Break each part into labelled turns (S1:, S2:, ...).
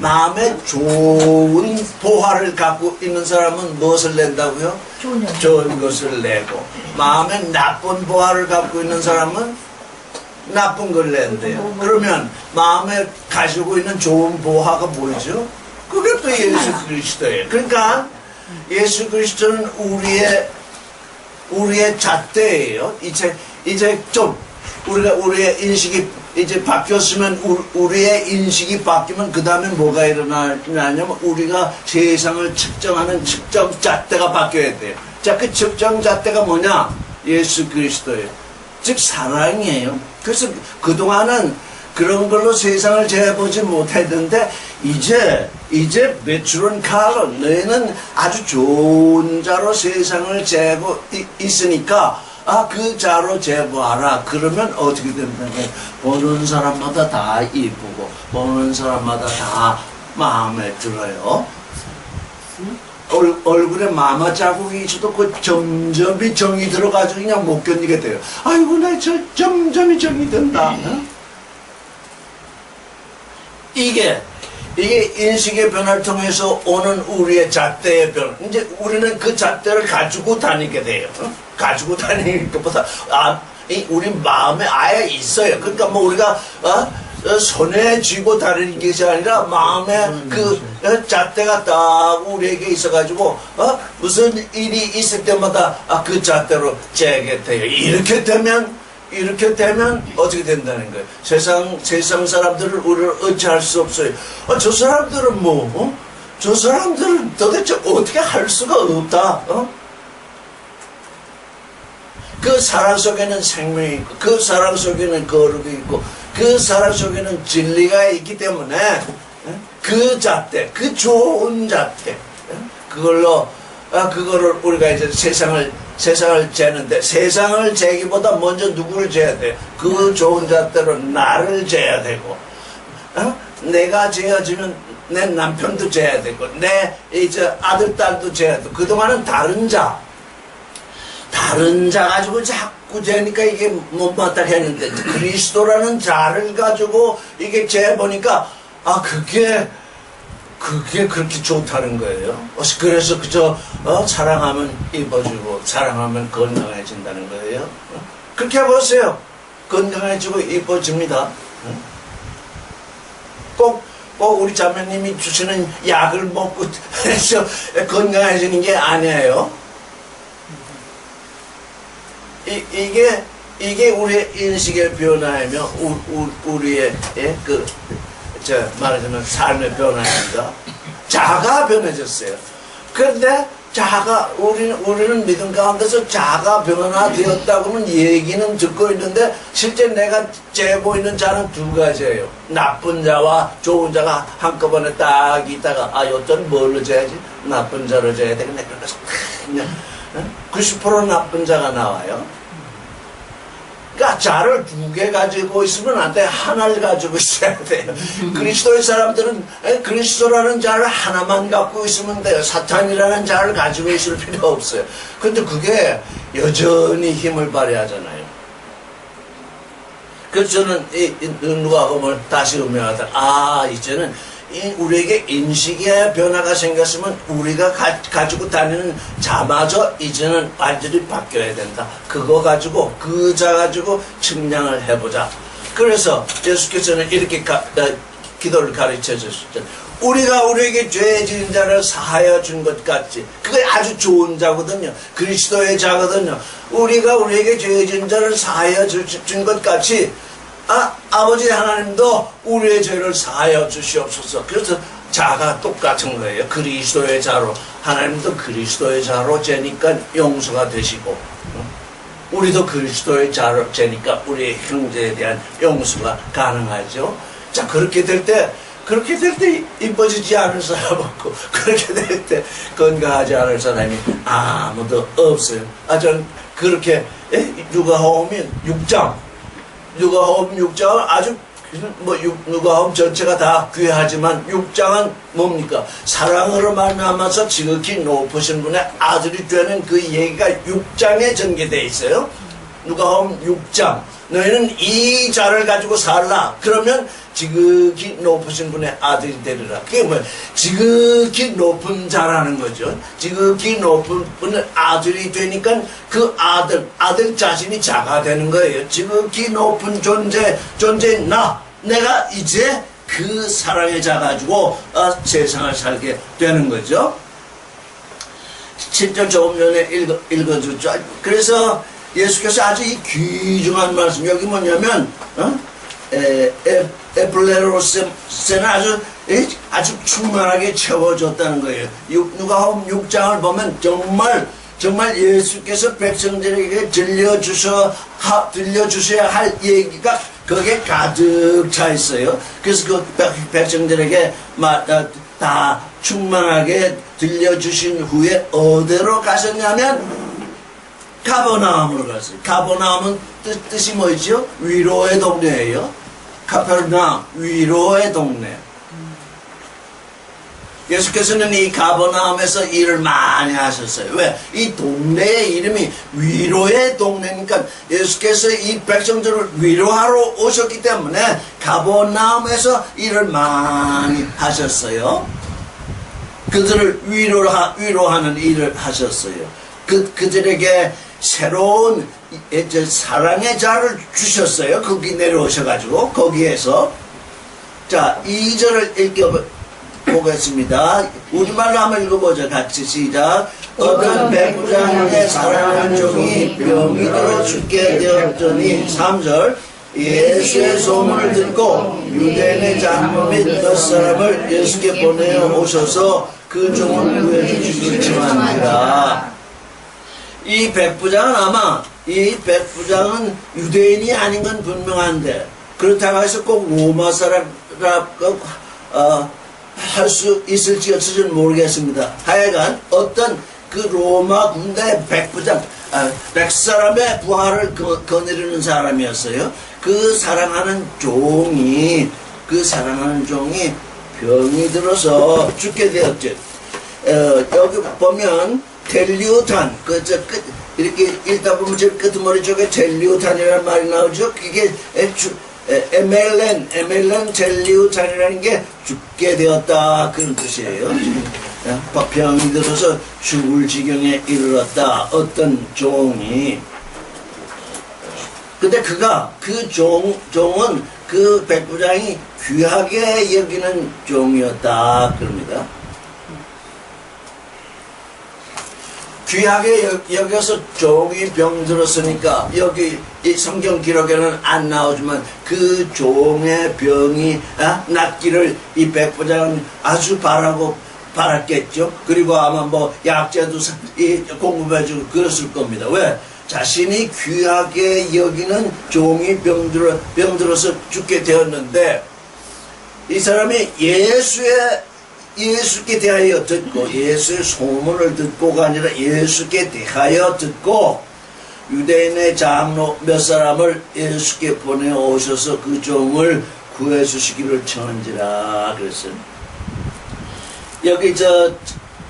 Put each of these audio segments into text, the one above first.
S1: 마음에 좋은 보화를 갖고 있는 사람은 무엇을 낸다고요? 좋은 것을 내고, 마음에 나쁜 보화를 갖고 있는 사람은 나쁜 걸 낸대요. 그러면 마음에 가지고 있는 좋은 보화가 뭐죠? 그게 또 예수 그리스도예요. 그러니까 예수 그리스도는 우리의 잣대예요. 이제 좀 우리의 인식이 이제 바뀌었으면, 우리의 인식이 바뀌면 그 다음에 뭐가 일어나냐면 우리가 세상을 측정하는 측정 잣대가 바뀌어야 돼요. 자, 그 측정 잣대가 뭐냐? 예수 그리스도예요. 즉 사랑이에요. 그래서 그동안은 그런 걸로 세상을 재보지 못했는데 이제 메추론 칼로 너희는 아주 좋은 자로 세상을 재고 있으니까 그 자로 재보아라. 그러면 어떻게 된다고요? 보는 사람마다 다 이쁘고 보는 사람마다 다 마음에 들어요. 얼굴에 마마 자국이 있어도 그 점점이 정이 들어가지고 그냥 못 견디게 돼요. 아이고 나 저 점점이 정이 든다. 이게 인식의 변화를 통해서 오는 우리의 잣대의 변화. 이제 우리는 그 잣대를 가지고 다니게 돼요. 가지고 다니는 것보다 우리 마음에 아예 있어요. 그러니까 뭐 우리가 손에 쥐고 다니는 것이 아니라 마음에 그 잣대가 딱 우리에게 있어가지고 무슨 일이 있을 때마다 그 잣대로 재게 돼요. 이렇게 되면 어떻게 된다는 거예요? 세상 사람들을 우리를 의지할 수 없어요. 저 사람들은 저 사람들은 도대체 어떻게 할 수가 없다. 그 사랑 속에는 생명이 있고, 그 사랑 속에는 거룩이 있고, 그 사랑 속에는 진리가 있기 때문에 그 잣대, 그 좋은 잣대, 그거를 우리가 이제 세상을 재는데, 세상을 재기보다 먼저 누구를 재야 돼? 그 좋은 잣대로 나를 재야 되고, 내가 재어지면 내 남편도 재야 되고, 내 이제 아들, 딸도 재야 되고, 그동안은 다른 자 가지고 자꾸 재니까 이게 못마땅 했는데, 그리스도라는 자를 가지고 이게 재보니까, 그게 그렇게 좋다는 거예요. 그래서 그저 사랑하면 이뻐지고 사랑하면 건강해진다는 거예요. 그렇게 해보세요. 건강해지고 이뻐집니다. 꼭 우리 자매님이 주시는 약을 먹고 해서 건강해지는 게 아니에요. 이게 우리의 인식의 변화이며 우리의 말하자면 삶의 변화입니다. 자아가 변해졌어요. 그런데 우리는 믿음 가운데서 자아가 변화되었다고는 얘기는 듣고 있는데, 실제 내가 재고 있는 자는 두 가지예요. 나쁜 자와 좋은 자가 한꺼번에 딱 있다가, 요즘 뭘로 재야지? 나쁜 자로 재야 되겠네. 그래서 그냥 90% 나쁜 자가 나와요. 그러니까 자를 두 개 가지고 있으면 안 돼. 하나를 가지고 있어야 돼요. 그리스도의 사람들은 그리스도라는 자를 하나만 갖고 있으면 돼요. 사탄이라는 자를 가지고 있을 필요 없어요. 근데 그게 여전히 힘을 발휘하잖아요. 그래서 저는 누가복음을 다시 음미하다, 이제는 우리에게 인식의 변화가 생겼으면 우리가 가지고 다니는 자마저 이제는 완전히 바뀌어야 된다. 그거 가지고, 그 자 가지고 측량을 해보자. 그래서 예수께서는 이렇게 기도를 가르쳐 주셨죠. 우리가 우리에게 죄 지은 자를 사하여 준 것 같이, 그게 아주 좋은 자거든요. 그리스도의 자거든요. 우리가 우리에게 죄 지은 자를 사하여 준 것 같이, 아버지 하나님도 우리의 죄를 사하여 주시옵소서. 그래서 자가 똑같은 거예요. 그리스도의 자로, 하나님도 그리스도의 자로 재니까 용서가 되시고, 우리도 그리스도의 자로 재니까 우리의 형제에 대한 용서가 가능하죠. 자, 그렇게 될 때 이뻐지지 않을 사람 없고, 그렇게 될 때 건강하지 않을 사람이 아무도 없어요. 전 그렇게 누가복음 6장은 아주 누가복음 전체가 다 귀하지만 6장은 뭡니까? 사랑으로 말미암아서 지극히 높으신 분의 아들이 되는 그 얘기가 6장에 전개되어 있어요. 누가복음 6장. 너희는 이 자를 가지고 살라. 그러면 지극히 높으신 분의 아들이 되리라. 그게 뭐야? 지극히 높은 자라는 거죠. 지극히 높은 분의 아들이 되니까 그 아들 자신이 자가 되는 거예요. 지극히 높은 존재인 내가 이제 그 사랑에 자가지고 세상을 살게 되는 거죠. 7절 조금 전에 읽어줬죠. 그래서 예수께서 아주 이 귀중한 말씀, 여기 뭐냐면, 에플레로세는 아주 충만하게 채워졌다는 거예요. 누가복음 6장을 보면 정말 예수께서 백성들에게 들려주셔야 할 얘기가 거기에 가득 차 있어요. 그래서 그 백성들에게 다 충만하게 들려주신 후에 어디로 가셨냐면 가버나움으로 갔어요. 가버나움은 뜻이 뭐죠? 위로의 동네예요. 카페르나움, 위로의 동네. 예수께서는 이 가버나움에서 일을 많이 하셨어요. 왜? 이 동네의 이름이 위로의 동네니까 예수께서 이 백성들을 위로하러 오셨기 때문에 가버나움에서 일을 많이 하셨어요. 그들을 위로하는 일을 하셨어요. 그들에게 새로운 사랑의 자를 주셨어요. 거기 내려오셔가지고 거기에서 자 2절을 읽어보겠습니다. 우리말로 한번 읽어보죠. 같이 시작. 어떤 백부장의 사랑한 종이 병이 들어 죽게 되었더니 3절 예수의 소문을 듣고 유대인의 장로 및 몇 사람을 예수께 보내어 오셔서 그 종을 구해주시기를 청합니다. 이 백부장은 유대인이 아닌 건 분명한데 그렇다고 해서 꼭 로마 사람이라고 할 수 있을지 없을지는 모르겠습니다. 하여간 어떤 그 로마 군대의 백부장, 100사람의 부하를 거느리는 사람이었어요. 그 사랑하는 종이 병이 들어서 죽게 되었죠. 여기 보면 텔리오탄, 이렇게 읽다 보면 저 끄트머리 쪽에 텔리오탄이라는 말이 나오죠. 그게 에멜렌 텔리오탄이라는 게 죽게 되었다 그런 뜻이에요. 병이 들어서 죽을 지경에 이르렀다. 어떤 종이. 근데 그 종은 그 백부장이 귀하게 여기는 종이었다 그럽니다. 귀하게 여겨서 종이 병들었으니까 여기 이 성경 기록에는 안 나오지만 그 종의 병이 낫기를 이 백부장은 아주 바랐겠죠. 그리고 아마 뭐 약재도 공급해주고 그랬을 겁니다. 왜? 자신이 귀하게 여기는 종이 병들어서 죽게 되었는데 이 사람이 예수께 대하여 듣고 예수의 소문을 듣고가 아니라 예수께 대하여 듣고 유대인의 장로 몇 사람을 예수께 보내오셔서 그 종을 구해주시기를 청한지라 그랬어요. 여기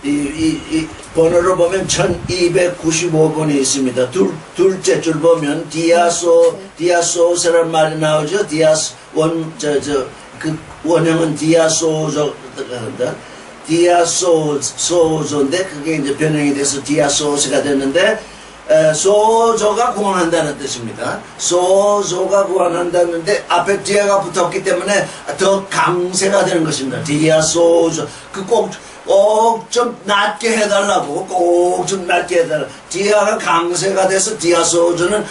S1: 이 번호로 보면 1295번이 있습니다. 둘째 줄 보면 디아소스라는 말이 나오죠. 그 원형은 디아소조인데 그게 이제 변형이 돼서 디아소스가 됐는데 소조가 구원한다는 뜻입니다. 소조가 구원한다는데 앞에 디아가 붙었기 때문에 더 강세가 되는 것입니다. 디아소조 꼭 좀 낮게 해달라고 꼭 좀 낮게 해달라. 디아가 강세가 돼서 디아소조는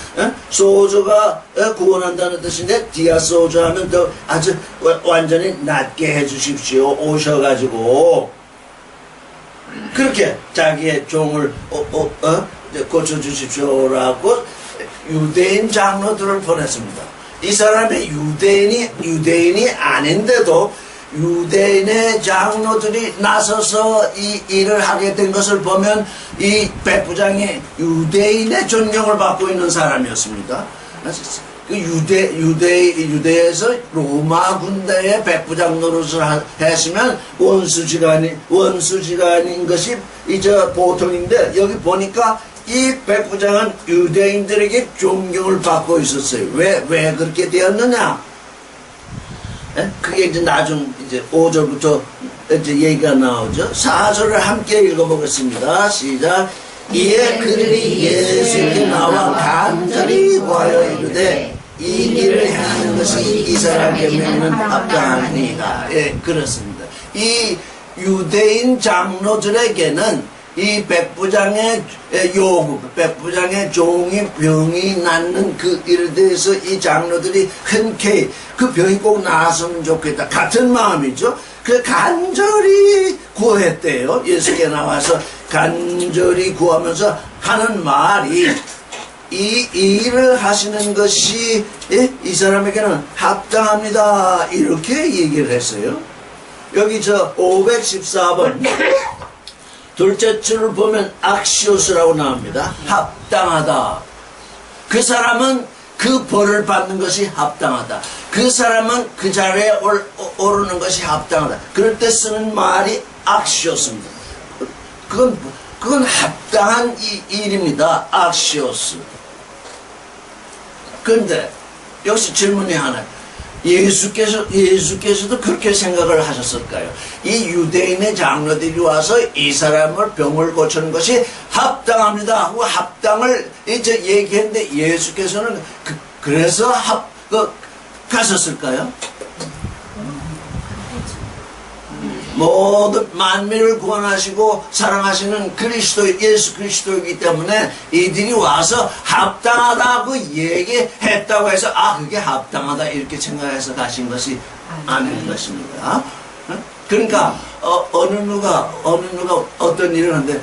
S1: 소조가 구원한다는 뜻인데 디아소조 하면 더 아주 완전히 낮게 해주십시오. 오셔가지고 그렇게 자기의 종을 고쳐주십시오라고 유대인 장로들을 보냈습니다. 이 사람이 유대인이 아닌데도 유대인의 장로들이 나서서 이 일을 하게 된 것을 보면 이 백부장이 유대인의 존경을 받고 있는 사람이었습니다. 그 유대에서 로마 군대의 백부장 노릇을 했으면 원수지간인 것이 이제 보통인데 여기 보니까 이 백부장은 유대인들에게 존경을 받고 있었어요. 왜 그렇게 되었느냐? 그게 이제 나중 이제 5절부터 이제 얘기가 나오죠. 4절을 함께 읽어보겠습니다. 시작. 이에 그들이 예수께 나와 간절히 구하여 이르되 이 길을 행하는 것이 이 사람에게 명는 합당하니이다. 예, 그렇습니다. 이 유대인 장로들에게는 이 백부장의 요구, 백부장의 종이 병이 낫는 그 일에 대해서 이 장로들이 흔쾌히 그 병이 꼭 나았으면 좋겠다. 같은 마음이죠. 그 간절히 구했대요. 예수께 나와서 간절히 구하면서 하는 말이 이 일을 하시는 것이 이 사람에게는 합당합니다. 이렇게 얘기를 했어요. 여기 저 514번 둘째 줄을 보면 악시오스라고 나옵니다. 합당하다. 그 사람은 그 벌을 받는 것이 합당하다. 그 사람은 그 자리에 오르는 것이 합당하다. 그럴 때 쓰는 말이 악시오스입니다. 그건 합당한 일입니다. 악시오스. 그런데 역시 질문이 하나. 예수께서도 그렇게 생각을 하셨을까요? 이 유대인의 장로들이 와서 이 사람을 병을 고치는 것이 합당합니다 하고 합당을 이제 얘기했는데 예수께서는 그래서 가셨을까요? 모든 만민을 구원하시고 사랑하시는 예수 그리스도이기 때문에 이들이 와서 합당하다고 얘기했다고 해서 그게 합당하다 이렇게 생각해서 가신 것이 아닌 것입니다. 그러니까 어느 누가 어떤 일을 하는데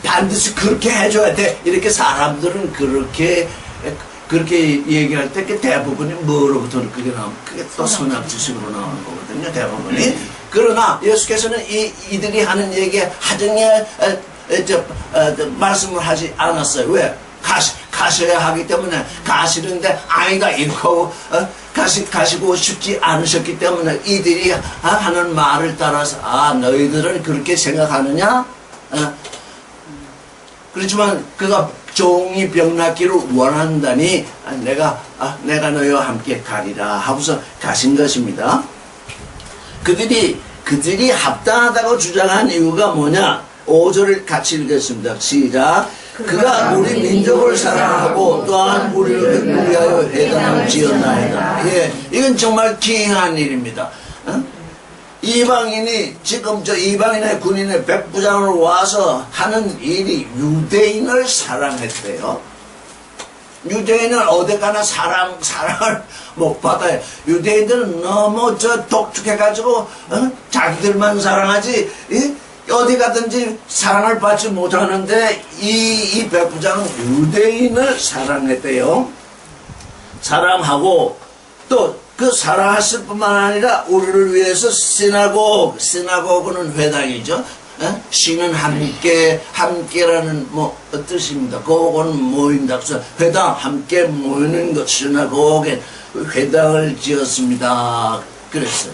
S1: 반드시 그렇게 해줘야 돼 이렇게 사람들은 그렇게 얘기할 때 대부분이 뭐로부터 그게 나오면 그게 또 선악지식으로 나오는 거거든요. 대부분이. 그러나 예수께서는 이들이 하는 얘기에 하정에 말씀을 하지 않았어요. 왜? 가셔야 하기 때문에 가시는데 아니다 이렇게 가시고 싶지 않으셨기 때문에 이들이 하는 말을 따라서 너희들은 그렇게 생각하느냐? 그렇지만 그가 종이 병낫기를 원한다니 내가 너희와 함께 가리라 하고서 가신 것입니다. 그들이 합당하다고 주장한 이유가 뭐냐? 5절을 같이 읽겠습니다. 시작. 그가 우리 민족을 사랑하고 또한 우리를 위하여 회당을 지었나이다. 예, 이건 정말 기이한 일입니다. 이방인이 지금 이방인의 군인의 백부장을 와서 하는 일이 유대인을 사랑했대요. 유대인은 어디 가나 사랑을 못 받아요. 유대인들은 너무 독특해가지고 자기들만 사랑하지 어디 가든지 사랑을 받지 못하는데 이 백부장은 유대인을 사랑했대요. 사랑하고 또 그 사랑했을 뿐만 아니라 우리를 위해서 시나고그는 회당이죠. 시는 함께라는 뜻입니다. 그거는 모인다. 그래서 회당 함께 모이는 것 시나고그에 회당을 지었습니다. 그랬어요.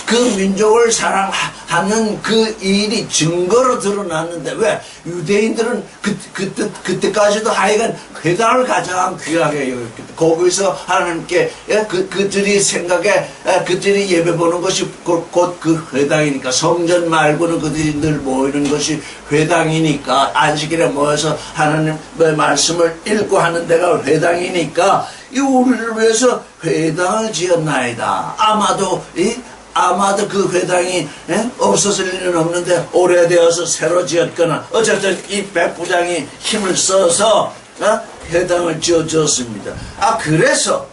S1: 그 민족을 사랑하는 그 일이 증거로 드러났는데 왜 유대인들은 그때까지도 하여간 회당을 가장 귀하게 여겼기 때문에 거기서 하나님께 그들이 생각에 그들이 예배 보는 것이 곧 그 회당이니까 성전 말고는 그들이 늘 모이는 것이 회당이니까 안식일에 모여서 하나님의 말씀을 읽고 하는 데가 회당이니까 이 우리를 위해서 회당을 지었나이다. 아마도 그 회당이 없어질 일은 없는데 오래되어서 새로 지었거나 어쨌든 이 백부장이 힘을 써서 회당을 지어줬습니다. 그래서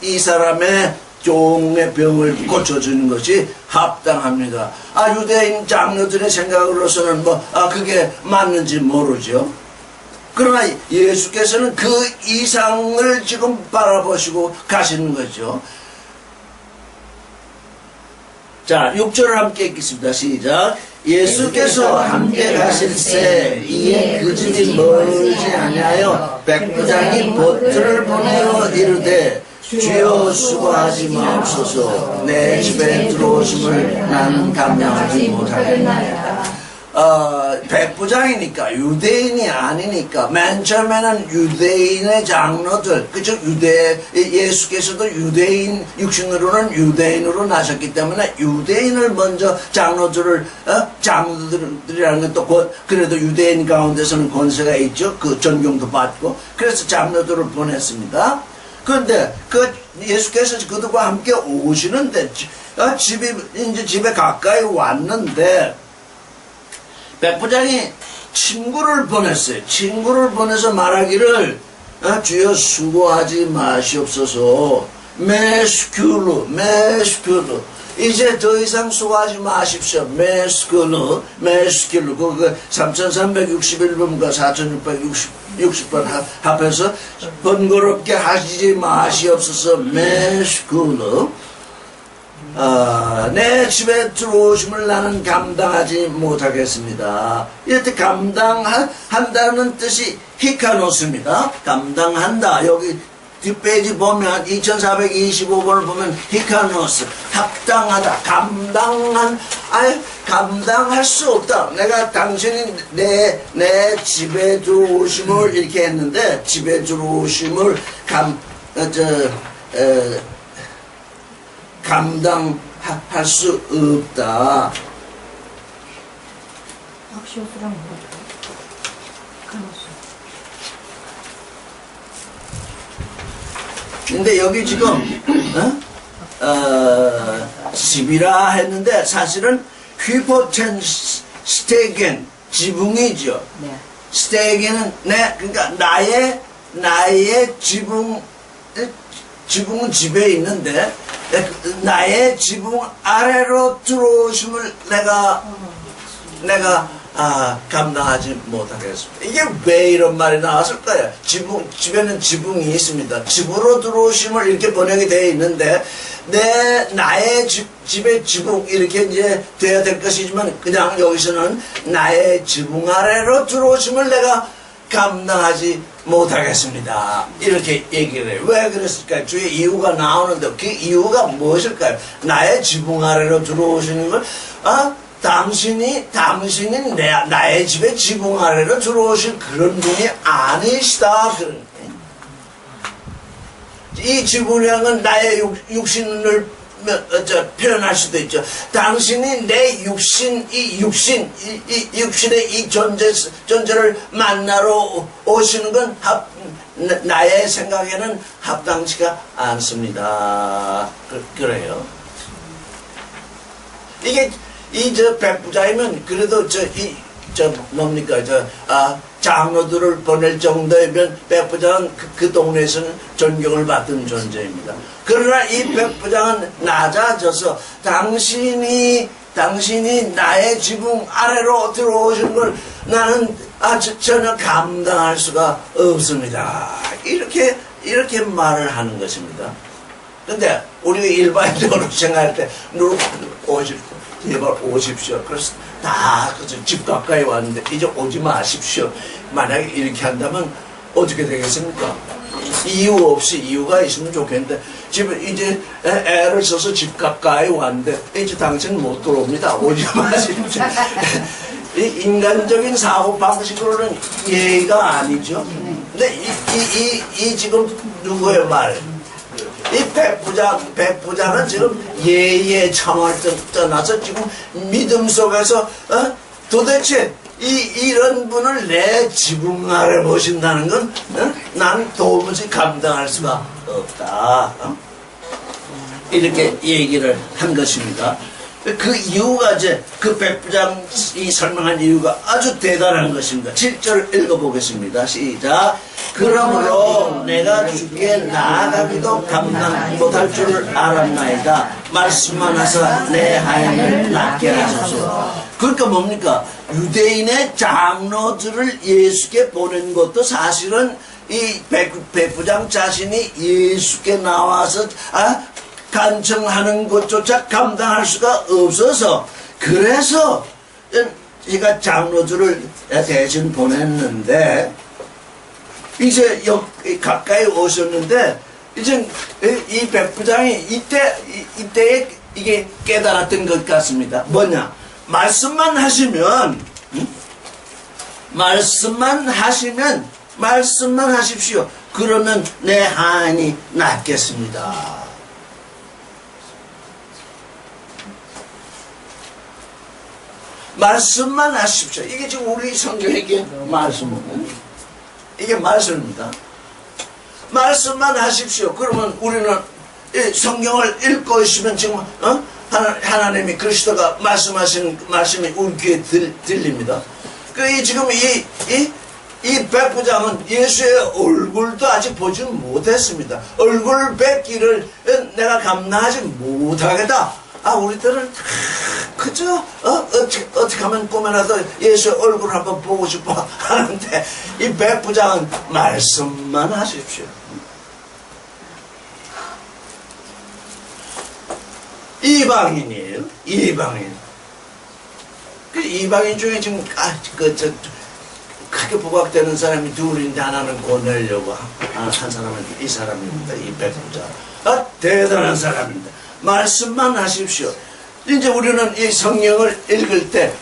S1: 이 사람의 종의 병을 고쳐주는 것이 합당합니다. 유대인 장로들의 생각으로서는 그게 맞는지 모르죠. 그러나 예수께서는 그 이상을 지금 바라보시고 가시는 거죠. 자, 6절을 함께 읽겠습니다. 시작. 예수께서 함께 가실새 이에 그 집이 멀지 아니하여 백부장이 보트를 보내어 이르되 주여 수고하지 마옵소서 내 집에 들어오심을 나는 감당하지 못하겠나이다. 백부장이니까 유대인이 아니니까 맨 처음에는 유대인의 장로들 그죠? 예수께서도 유대인 육신으로는 유대인으로 나셨기 때문에 유대인을 먼저 장로들이라는 것도 그래도 유대인 가운데서는 권세가 있죠. 그 존경도 받고 그래서 장로들을 보냈습니다. 그런데 그 예수께서 그들과 함께 오시는데 집에 가까이 왔는데 백부장이 친구를 보냈어요. 친구를 보내서 말하기를 주여 수고하지 마시옵소서. 메스큘루 이제 더 이상 수고하지 마십시오. 메스큘루 그 3361번과 4660번 합해서 번거롭게 하시지 마시옵소서. 메스큘루 내 집에 들어오심을 나는 감당하지 못하겠습니다. 이렇게 감당한다는 뜻이 히카노스입니다. 감당한다. 여기 뒷페이지 보면 2425번을 보면 히카노스 합당하다. 감당할 수 없다. 내가 당신이 내 집에 들어오심을 이렇게 했는데 집에 들어오심을 감당할 수 없다.
S2: 악시오스랑 뭐죠?
S1: 근데 여기 지금 집이라 했는데 사실은 휘포텐스테겐 지붕이죠.
S2: 네.
S1: 스테겐은 그러니까 나의 지붕은 집에 있는데 나의 지붕 아래로 들어오심을 내가 감당하지 못하겠습니다. 이게 왜 이런 말이 나왔을까요? 집에는 지붕이 있습니다. 집으로 들어오심을 이렇게 번역이 되어 있는데 나의 집의 지붕 이렇게 이제 돼야 될 것이지만 그냥 여기서는 나의 지붕 아래로 들어오심을 내가 감당하지 못하겠습니다. 이렇게 얘기를 해요. 왜 그랬을까요? 주의 이유가 나오는데 그 이유가 무엇일까요? 나의 지붕 아래로 들어오시는 걸 당신이 나의 집에 지붕 아래로 들어오실 그런 분이 아니시다. 이 지붕이라는 나의 육신을 표현할 수도 있죠. 당신이 내 육신의 이 존재를 만나러 오시는 건 나의 생각에는 합당치가 않습니다. 그래요. 이게 백부장이면 그래도 장로들을 보낼 정도이면 백부장은 그 동네에서는 존경을 받던 존재입니다. 그러나 이 백부장은 낮아져서 당신이 나의 지붕 아래로 들어오신 걸 나는 전혀 감당할 수가 없습니다. 이렇게 말을 하는 것입니다. 근데 우리가 일반적으로 생각할 때 제발 오십시오. 그래서 다 집 가까이 왔는데 이제 오지 마십시오. 만약에 이렇게 한다면 어떻게 되겠습니까? 이유 없이 이유가 있으면 좋겠는데 집에 이제 애를 써서 집 가까이 왔는데 이제 당신 못 들어옵니다. 오지 마십시오. 이 인간적인 사고 방식으로는 예의가 아니죠. 근데 이 지금 누구의 말? 이 백부장은 지금 예의에 참을 떠나서 지금 믿음 속에서 도대체 이런 분을 내 지붕 아래 모신다는 건 난 도무지 감당할 수가 없다. 이렇게 얘기를 한 것입니다. 그 이유가 그 백부장이 설명한 이유가 아주 대단한 것입니다. 7절 읽어보겠습니다. 시작. 그러므로 내가 주께 나아가기도 감당 못할 줄을 알았나이다. 말씀만 하사 내 하인을 낫게 하소서. 그러니까 뭡니까? 유대인의 장로들을 예수께 보낸 것도 사실은 이 백부장 자신이 예수께 나와서 간청하는 것조차 감당할 수가 없어서 그래서 제가 장로들을 대신 보냈는데 이제 가까이 오셨는데 이제 이 백부장이 이때에 이게 깨달았던 것 같습니다. 뭐냐? 말씀만 하시면 말씀만 하십시오. 그러면 내 하인이 낫겠습니다. 말씀만 하십시오. 이게 지금 우리 성경의 이게 말씀입니다. 말씀만 하십시오. 그러면 우리는 이 성경을 읽고 있으면 지금 하나님이 그리스도가 말씀하신 말씀이 우리 귀에 들립니다. 지금 이 백부장은 예수의 얼굴도 아직 보지 못했습니다. 얼굴 뵙기를 내가 감당하지 못하겠다. 우리들은 그저 어떻게 하면 꿈에라도 예수의 얼굴을 한번 보고 싶어 하는데 이 백부장은 말씀만 하십시오. 이방인이에요. 이방인. 이방인 중에 지금 크게 부각되는 사람이 둘인데 하나는 고넬료고 한 사람은 이 사람입니다. 이 백부장. 대단한 사람입니다. 말씀만 하십시오. 이제 우리는 이 성경을 읽을 때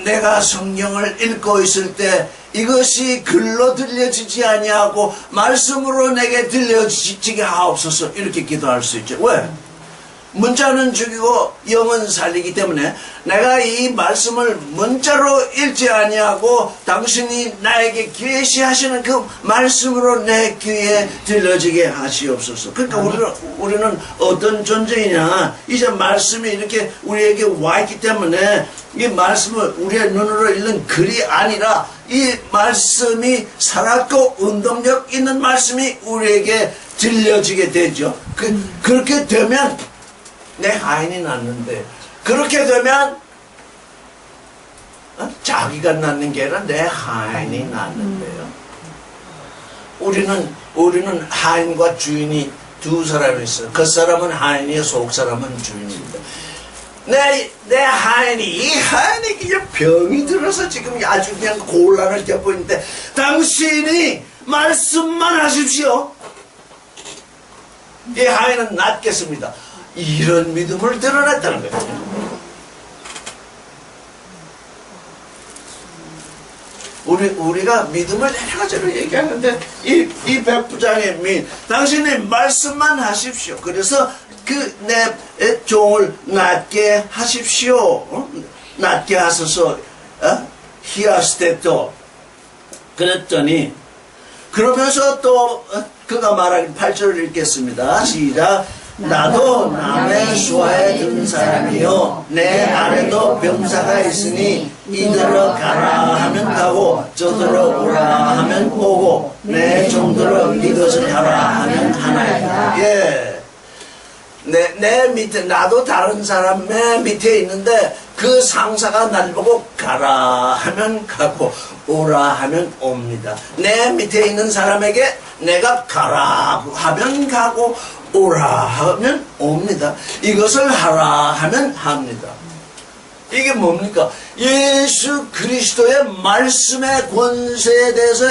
S1: 내가 성경을 읽고 있을 때 이것이 글로 들려지지 아니하고 말씀으로 내게 들려지게 하옵소서 이렇게 기도할 수 있죠. 왜? 문자는 죽이고 영은 살리기 때문에 내가 이 말씀을 문자로 읽지 아니하고 당신이 나에게 계시하시는 그 말씀으로 내 귀에 들려지게 하시옵소서. 그러니까 우리는 어떤 존재이냐, 이제 말씀이 이렇게 우리에게 와 있기 때문에 이 말씀을 우리의 눈으로 읽는 글이 아니라 이 말씀이 살았고 운동력 있는 말씀이 우리에게 들려지게 되죠. 그렇게 되면 내 하인이 낳는데, 그렇게 되면 자기가 낳는 게 아니라 내 하인이 낳는데요. 우리는 하인과 주인이 두 사람이 있어요. 그 사람은 하인이요, 속 사람은 주인입니다. 내 하인이, 이 하인이 그냥 병이 들어서 지금 아주 그냥 곤란을 겪고 있는데, 당신이 말씀만 하십시오. 이 하인은 낫겠습니다. 이런 믿음을 드러냈다는 거예요. 우리가 믿음을 여러 가지로 얘기하는데 이 백부장의 당신이 말씀만 하십시오. 그래서 내 종을 낫게 하십시오. 낫게 하소서. 히아스테토. 그랬더니 그러면서 또 그가 말하길 8절을 읽겠습니다. 시작. 나도 남의 수하에 든 사람이요 내 아래도 병사가 있으니 이들어 가라 하면 가고 저들어 오라 하면 오고 내 종들어 이것을 하라 하면 하나이다. 예, 내 밑에 나도 다른 사람의 밑에 있는데 그 상사가 날 보고 가라 하면 가고 오라 하면 옵니다. 내 밑에 있는 사람에게 내가 가라 하면 가고 오라 하면 옵니다. 이것을 하라 하면 합니다. 이게 뭡니까? 예수 그리스도의 말씀의 권세에 대해서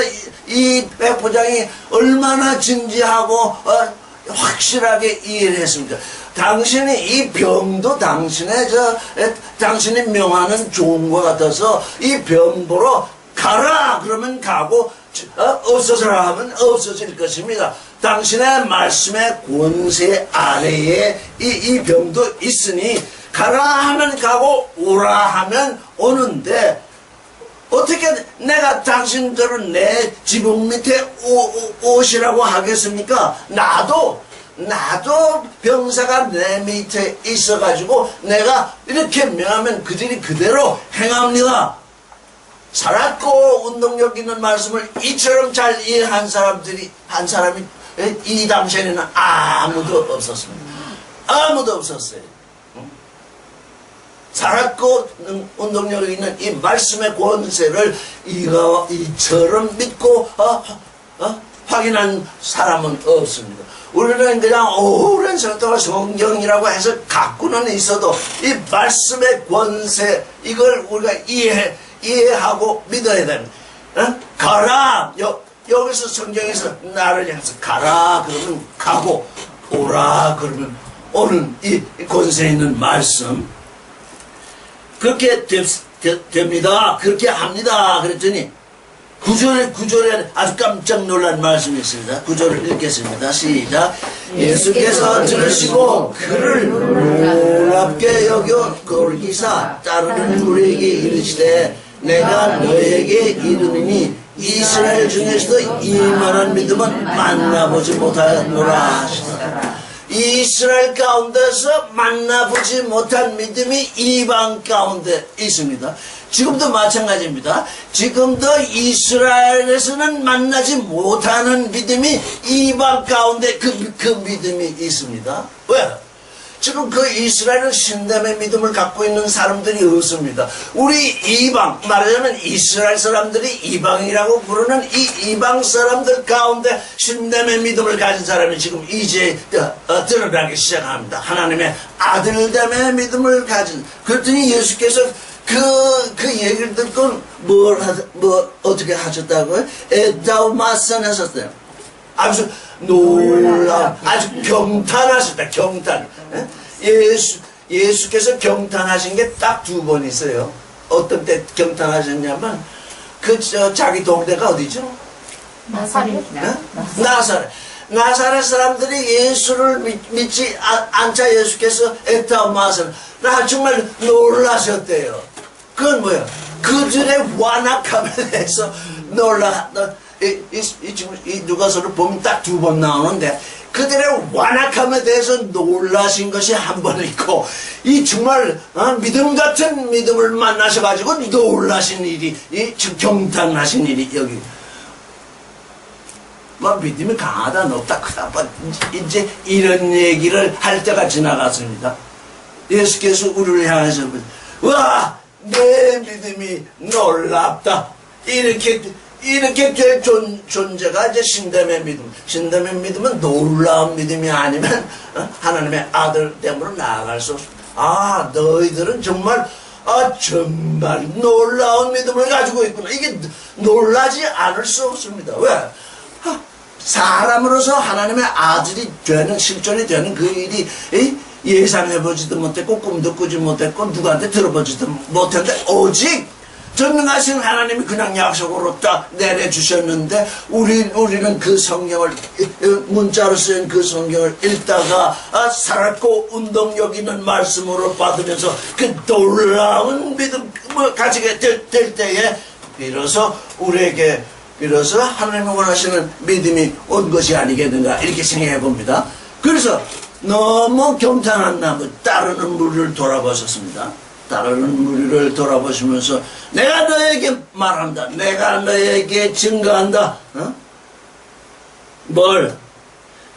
S1: 이 백부장이 얼마나 진지하고 확실하게 이해를 했습니다. 당신이 이 병도 당신이 명하는 종과 같아서 이 병 보러 가라 그러면 가고 없어져라 하면 없어질 것입니다. 당신의 말씀의 권세 아래에 이 병도 있으니 가라 하면 가고 오라 하면 오는데 어떻게 내가 당신들은 내 지붕 밑에 오시라고 하겠습니까? 나도 병사가 내 밑에 있어가지고 내가 이렇게 명하면 그들이 그대로 행합니다. 살았고 운동력 있는 말씀을 이처럼 잘 이해한 한 사람이 이 당시에는 아무도 없었습니다. 아무도 없었어요. 살았고 운동력 있는 이 말씀의 권세를 이처럼 믿고 확인한 사람은 없습니다. 우리는 그냥 오랜 세월 동안 성경이라고 해서 갖고는 있어도 이 말씀의 권세 이걸 우리가 이해하고 믿어야 됩니다. 가라 여기서 성경에서 나를 향해서 가라 그러면 가고 오라 그러면 오는 이 권세 있는 말씀 그렇게 됩니다. 그렇게 합니다. 그랬더니 구절에 아주 깜짝 놀란 말씀이 있습니다. 구절을 읽겠습니다. 시작. 예수께서 들으시고 그를 놀랍게 여겨 거기사 따르는 우리에게 이르시되 내가 너에게 이르노니 이스라엘 중에서도 이만한 믿음은 만나보지 못하노라 하시더라. 이스라엘 가운데서 만나보지 못한 믿음이 이방 가운데 있습니다. 지금도 마찬가지입니다. 지금도 이스라엘에서는 만나지 못하는 믿음이 이방 가운데 그 믿음이 있습니다. 왜? 지금 그 이스라엘은 신담의 믿음을 갖고 있는 사람들이 없습니다. 우리 이방, 말하자면 이스라엘 사람들이 이방이라고 부르는 이 이방 사람들 가운데 신담의 믿음을 가진 사람이 지금 이제 드러나기 시작합니다. 하나님의 아들됨의 믿음을 가진. 그랬더니 예수께서 그 얘기를 듣고 어떻게 하셨다고요? 에다우마산 하셨어요. 아주 놀라운, 아주 경탄하셨다, 경탄. 예수께서 경탄하신 게 딱 2번 있어요. 어떤 때 경탄하셨냐면, 자기 동네가 어디죠?
S2: 나사렛.
S1: 나사렛 사람들이 예수를 믿지 않자 예수께서 에타마산, 정말 놀라셨대요. 그건 뭐야? 그들의 완악함에 대해서 이 누가서를 보면 딱 2번 나오는데, 그들의 완악함에 대해서 놀라신 것이 한 번 있고, 이 정말 믿음 같은 믿음을 만나셔가지고 놀라신 일이, 지금 경탄하신 일이 여기. 믿음이 강하다, 높다, 크다. 이제 이런 얘기를 할 때가 지나갔습니다. 예수께서 우리를 향해서 와, 내 믿음이 놀랍다. 이렇게 될 존재가 이제 신담의 믿음. 신담의 믿음은 놀라운 믿음이 아니면 하나님의 아들됨으로 나아갈 수 없습니다. 너희들은 정말 놀라운 믿음을 가지고 있구나. 이게 놀라지 않을 수 없습니다. 왜? 사람으로서 하나님의 아들이 되는, 실존이 되는 그 일이 예상해보지도 못했고 꿈도 꾸지 못했고 누구한테 들어보지도 못했는데 오직 전능하신 하나님이 그냥 약속으로 딱 내려주셨는데 우리는 그 성경을, 문자로 쓰인 그 성경을 읽다가 살았고 운동력 있는 말씀으로 받으면서 그 놀라운 믿음을 가지게 될 때에 비로소 하나님이 원하시는 믿음이 온 것이 아니겠는가 이렇게 생각해 봅니다. 그래서 너무 경탄한 나무 따르는 무리를 돌아보셨습니다. 따르는 무리를 돌아보시면서 내가 너에게 말한다. 내가 너에게 증거한다. 뭘?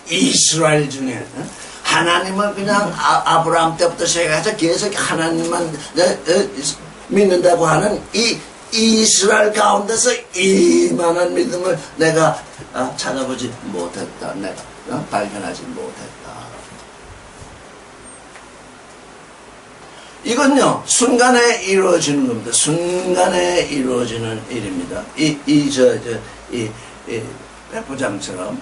S1: 이스라엘 중에 하나님을 그냥 아브라함 때부터 시작해서 계속 하나님만 믿는다고 하는 이 이스라엘 가운데서 이만한 믿음을 내가 찾아보지 못했다. 내가 발견하지 못했다. 이건요, 순간에 이루어지는 겁니다. 순간에 이루어지는 일입니다. 이 백부장처럼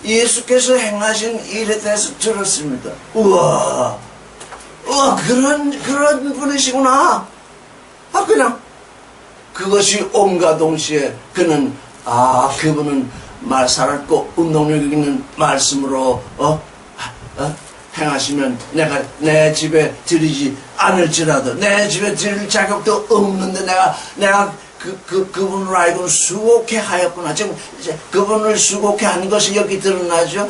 S1: 예수께서 행하신 일에 대해서 들었습니다. 우와, 그런 분이시구나. 그냥 그것이 온과 동시에 그분은 살았고 운동력 있는 말씀으로 행하시면 내가 내 집에 들이지 않을지라도 내 집에 들일 자격도 없는데 내가 그분을 알고는 수고케 하였구나. 지금 이제 그분을 수고케 한 것이 여기 드러나죠.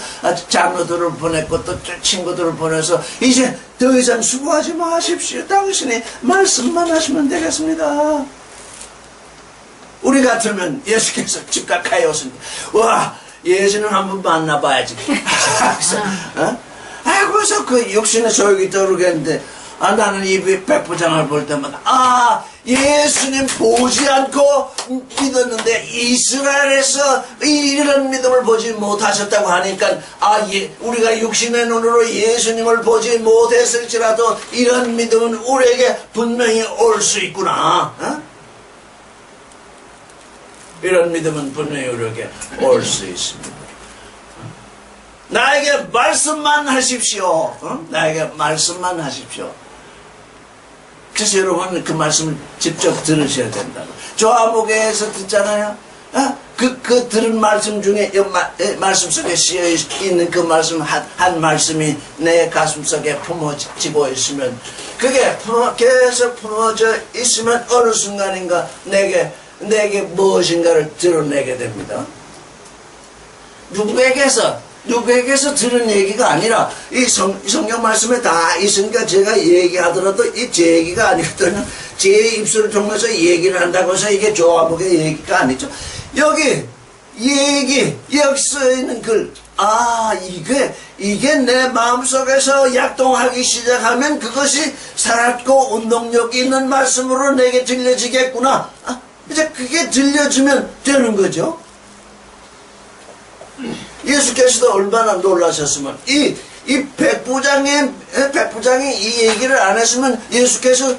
S1: 장로들을 보냈고 또 친구들을 보내서 이제 더 이상 수고하지 마십시오. 당신이 말씀만 하시면 되겠습니다. 우리 같으면 예수께서 즉각하여 오십니다. 와, 예수는 한번 만나봐야지. 그래서 그 육신의 소욕이 떠오르겠는데 나는 이 백부장을 볼 때마다 예수님 보지 않고 믿었는데 이스라엘에서 이런 믿음을 보지 못하셨다고 하니까 우리가 육신의 눈으로 예수님을 보지 못했을지라도 이런 믿음은 우리에게 분명히 올 수 있구나. 이런 믿음은 분명히 우리에게 올 수 있습니다. 나에게 말씀만 하십시오. 나에게 말씀만 하십시오. 그래서 여러분 그 말씀을 직접 들으셔야 된다고. 조화목에서 듣잖아요. 그 들은 말씀 중에 말씀 속에 씌어 있는 그 말씀 한 말씀이 내 가슴 속에 품어지고 있으면, 그게 계속 품어져 있으면 어느 순간인가 내게 무엇인가를 드러내게 됩니다. 누구에게서 들은 얘기가 아니라 이 성경 말씀에 다 있으니까 제가 얘기하더라도 이 제 얘기가 아니거든요. 제 입술을 통해서 얘기를 한다고 해서 이게 조화목의 얘기가 아니죠. 여기 쓰여 있는 글, 이게 내 마음속에서 약동하기 시작하면 그것이 살았고 운동력 있는 말씀으로 내게 들려지겠구나. 이제 그게 들려주면 되는 거죠. 예수께서도 얼마나 놀라셨으면, 이 백부장이 이 얘기를 안 했으면 예수께서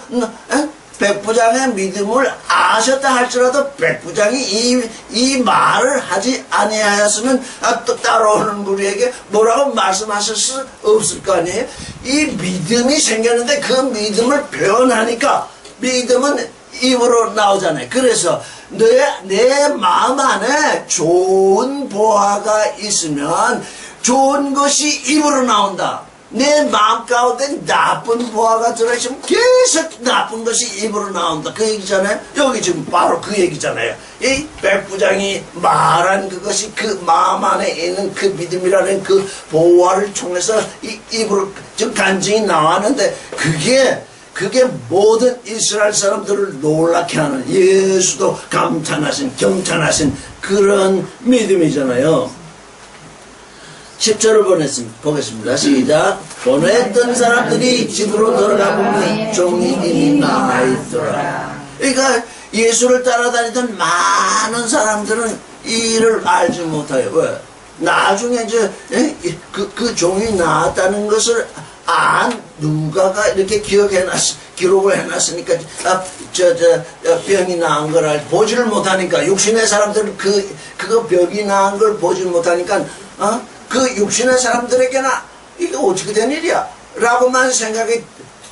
S1: 백부장의 믿음을 아셨다 할지라도 백부장이 이 말을 하지 아니하였으면 또 따라오는 우리에게 뭐라고 말씀하실 수 없을 거 아니에요. 이 믿음이 생겼는데 그 믿음을 표현하니까 믿음은 입으로 나오잖아요. 그래서 내 마음 안에 좋은 보화가 있으면 좋은 것이 입으로 나온다. 내 마음 가운데 나쁜 보화가 들어있으면 계속 나쁜 것이 입으로 나온다. 그 얘기잖아요. 여기 지금 바로 그 얘기잖아요. 이 백부장이 말한 그것이 그 마음 안에 있는 그 믿음이라는 그 보화를 통해서 이 입으로 지금 간증이 나왔는데, 그게 모든 이스라엘 사람들을 놀라게 하는, 예수도 경탄하신 그런 믿음이잖아요. 10절을 보겠습니다. 시작. 보냈던 사람들이 집으로 돌아가 보니 종이 이미 나아있더라. 그러니까 예수를 따라다니던 많은 사람들은 이를 알지 못해요. 왜? 나중에 그 종이 나았다는 것을 누가가 이렇게 기록을 해놨으니까, 병이 나은 걸 보지를 못하니까, 육신의 사람들은 그거 병이 나은 걸 보지 못하니까, 그 육신의 사람들에게나 이게 어떻게 된 일이야? 라고만 생각이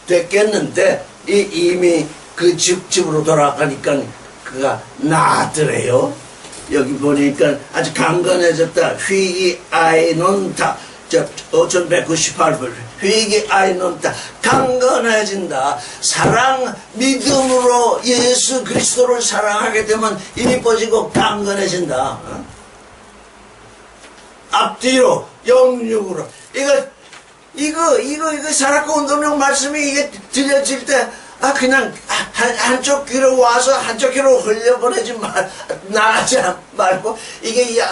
S1: 됐겠는데, 이미 그 집으로 돌아가니까 그가 나았더래요. 여기 보니까 아주 강건해졌다. 휘기아이논다. 5198번. 휘기아이논다. 강건해진다. 믿음으로 예수 그리스도를 사랑하게 되면 힘이 뻗지고 강건해진다. 앞뒤로 영육으로 이거 살았고 운동력 말씀이 이게 들려질 때 그냥 한쪽 귀로 와서 한쪽 귀로 흘려보내지 나가지 말고 이게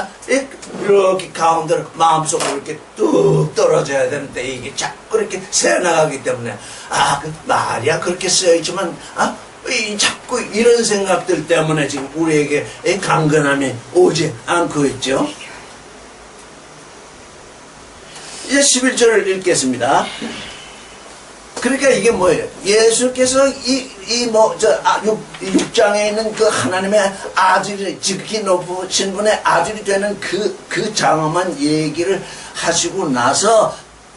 S1: 이렇게 가운데로 마음속으로 이렇게 뚝 떨어져야 되는데 이게 자꾸 이렇게 새어나가기 때문에 그 말이야 그렇게 쓰여있지만 자꾸 이런 생각들 때문에 지금 우리에게 강건함이 오지 않고 있죠. 이제 11절을 읽겠습니다. 그러니까 이게 뭐예요? 예수께서 6장에 있는 그 하나님의 아들이, 지극히 높으신 분의 아들이 되는 그 장엄한 얘기를 하시고 나서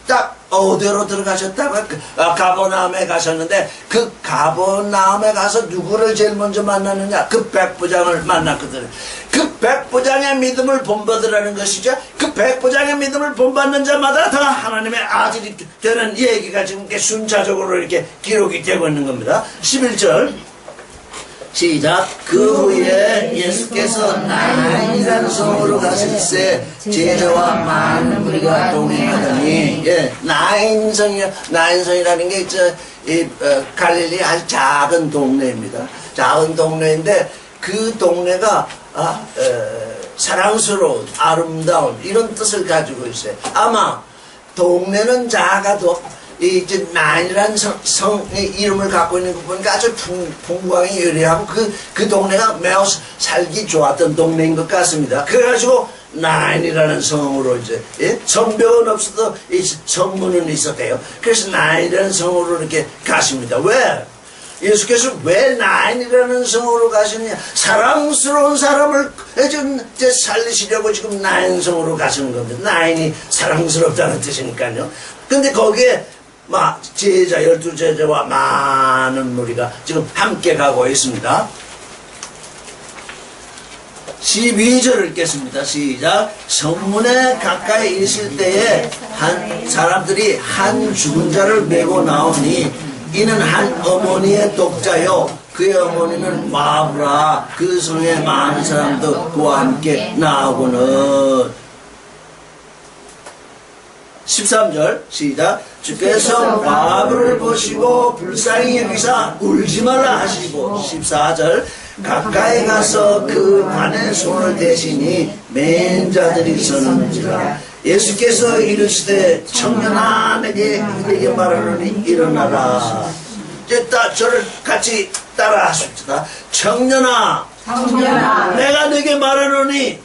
S1: 딱 어디로 들어가셨다고? 가버나움에 가셨는데, 그 가버나움에 가서 누구를 제일 먼저 만났느냐? 그 백부장을 만났거든요. 그 백부장의 믿음을 본받으라는 것이죠. 그 백부장의 믿음을 본받는 자마다 다 하나님의 아들이 되는 얘기가 지금 이렇게 순차적으로 이렇게 기록이 되고 있는 겁니다. 11절 시작. 그 후에 예수께서 나인이라는 성으로 가실새 제자와 많은 무리가 동행하더니, 나인성이라는 게 갈릴리 아주 작은 동네입니다. 작은 동네인데 그 동네가 사랑스러운, 아름다운 이런 뜻을 가지고 있어요. 아마 동네는 작아도 이제 나인이라는 성의 이름을 갖고 있는 거 보니까 아주 풍광이 여리하고 그 동네가 매우 살기 좋았던 동네인 것 같습니다. 그래가지고 나인이라는 성으로 이제 성벽은 없어도 이 성문은 있었대요. 그래서 나인이라는 성으로 이렇게 가십니다. 왜? 예수께서 왜 나인이라는 성으로 가시느냐? 사랑스러운 사람을 이제 살리시려고 지금 나인 성으로 가시는 겁니다. 나인이 사랑스럽다는 뜻이니까요. 근데 거기에 제자 12제자와 많은 무리가 지금 함께 가고 있습니다. 12절을 읽겠습니다. 시작. 성문에 가까이 있을 때에 한 사람들이 한 죽은 자를 메고 나오니 이는 한 어머니의 독자요 그의 어머니는 마브라. 그 성에 많은 사람도 그와 함께 나오고는. 13절 시작. 주께서 마브를 보시고 불쌍히 여기사 울지 말라 하시고. 14절 가까이 가서 그 관에 손을 대시니 맨 자들이 서는지라. 예수께서 이르시되 청년아 내게 말하노니 일어나라. 이제 저를 같이 따라 하십시다. 청년아 내가 내게 말하노니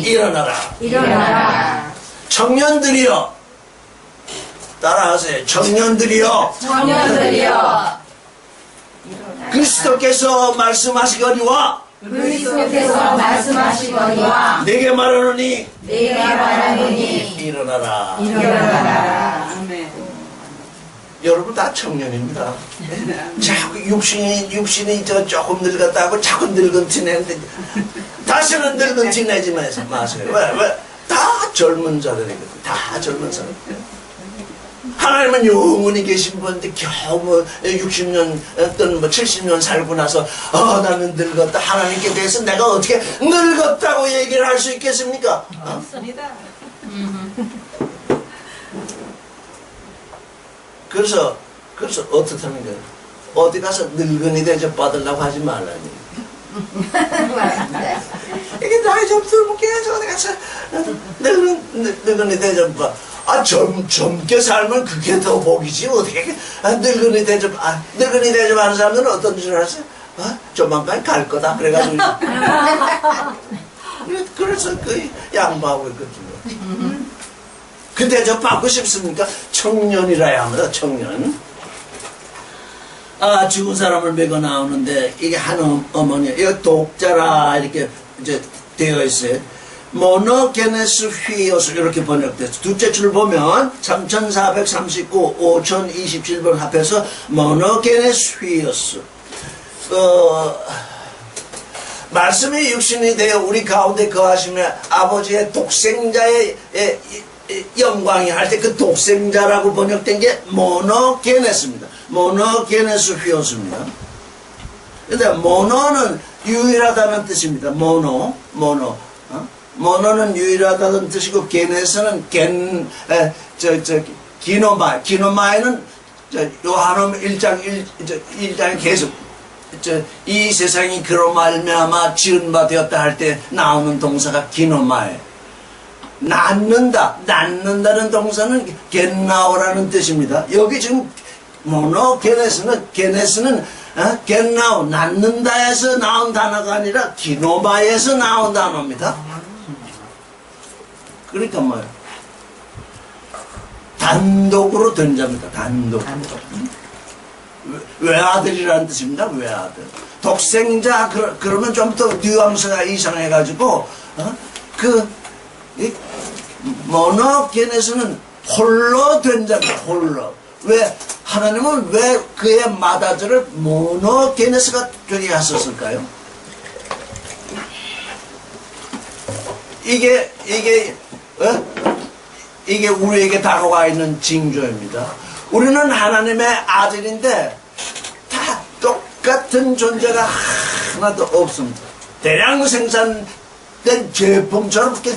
S1: 일어나라. 청년들이여 따라하세요. 청년들이여 그리스도께서 말씀하시거니와 내게 말하노니 일어나라.
S2: 아멘.
S1: 여러분 다 청년입니다. 자꾸 육신이 조금 늙었다고 자꾸 늙은 티 내는데 다시는 늙은 티 내지 마세요. 왜? 다 젊은 자들이거든요. 다 젊은 사람. 하나님은 영원히 계신 분인데 겨우 60년 또는 70년 살고 나서 나는 늙었다. 하나님께 대해서 내가 어떻게 늙었다고 얘기를 할 수 있겠습니까?
S2: 맞습니다.
S1: 그래서 어떻다는 거예요? 어디 가서 늙은이 대접 받으려고 하지 말라니. 이게 나이 좀 들면 계속 어디 가서 늙은이 대접 받. 젊게 살면 그게 더 복이지. 어떻게 늙은이 대접하는 사람들은 어떤 줄 아세요? 조만간 갈 거다. 그래가지고 그래서 그 양보하고 있거든요. 그 대접 받고 싶습니까? 청년이라야 합니다. 청년. 죽은 사람을 메고 나오는데 이게 한 어머니, 이거 독자라 이렇게 이제 되어 있어요. 모노게네스 휘오스 이렇게 번역됐어요. 둘째 줄 보면 3439, 5027번 합해서 모노게네스 휘오스. 말씀이 육신이 되어 우리 가운데 거하시며 아버지의 독생자의 영광이 할 때 그 독생자라고 번역된 게 모노게네스입니다. 모노게네스 휘오스입니다. 근데 모노는 유일하다는 뜻입니다. 모노는 유일하다는 뜻이고 게네스는 기노마에는 요한음 1장에 계속 이 세상이 그로 말미암아 지은 바 되었다 할 때 나오는 동사가 기노마에. 낳는다는 동사는 겟나오라는 뜻입니다. 여기 지금 게네스는 겟나오, 낳는다에서 나온 단어가 아니라 기노마에서 나온 단어입니다. 그러니까 뭐예요? 단독으로 된 자입니다. 단독. 외아들이라는 뜻입니다. 외아들. 독생자 그러면 좀 더 뉘앙스가 이상해가지고 모노게네스는 홀로 된 자입니다. 홀로. 왜 하나님은 왜 그의 맏아들을 모노게네스가 되게 하셨을까요? 이게 우리에게 다가와 있는 징조입니다. 우리는 하나님의 아들인데 다 똑같은 존재가 하나도 없습니다. 대량 생산된 제품처럼 이렇게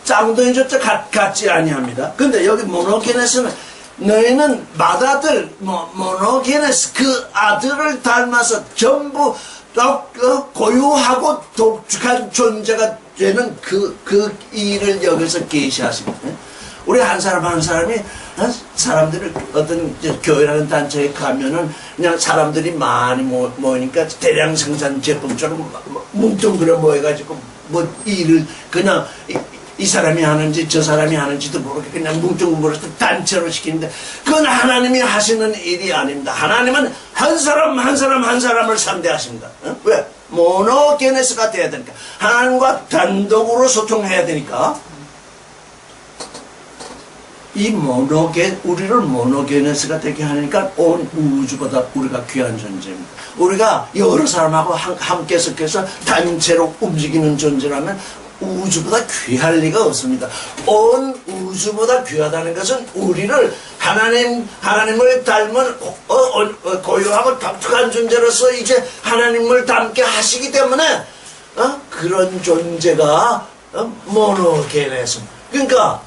S1: 짱둥이조차 같지 아니합니다. 근데 여기 모노게네스는 너희는 맏아들 모노게네스 그 아들을 닮아서 전부 고유하고 독특한 존재가 되는 그 일을 여기서 계시하십니다. 우리 한 사람 한 사람이 사람들을 어떤 교회라는 단체에 가면은 그냥 사람들이 많이 모이니까 대량 생산 제품처럼 뭉뚱그려 모여가지고 뭐 일을 그냥 이 사람이 하는지 저 사람이 하는지도 모르게 그냥 뭉뚱그려서 단체로 시키는데 그건 하나님이 하시는 일이 아닙니다. 하나님은 한 사람을 상대하십니다. 왜? 모노게네스가 돼야 되니까. 하나님과 단독으로 소통해야 되니까. 우리를 모노게네스가 되게 하니까 온 우주보다 우리가 귀한 존재입니다. 우리가 여러 사람하고 함께 섞여서 단체로 움직이는 존재라면 우주보다 귀할 리가 없습니다. 온 우주보다 귀하다는 것은 우리를 하나님을 닮은 고유하고 독특한 존재로서 이제 하나님을 닮게 하시기 때문에 그런 존재가 모노게네스. 그러니까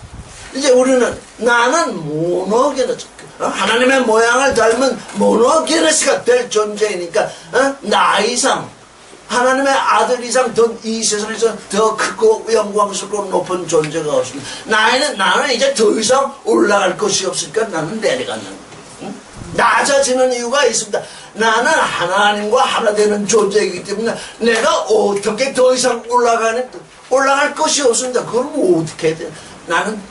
S1: 이제 나는 모노게네스, 하나님의 모양을 닮은 모노게네스가 될 존재이니까 나 이상 하나님의 아들 이상 이 세상에서 더 크고 영광스럽고 높은 존재가 없습니다. 나는 이제 더 이상 올라갈 것이 없으니까 나는 내려가는 거예요. 낮아지는 이유가 있습니다. 나는 하나님과 하나 되는 존재이기 때문에 내가 어떻게 더 이상 올라갈 것이 없습니다. 그걸 뭐 어떻게 해야 돼? 나는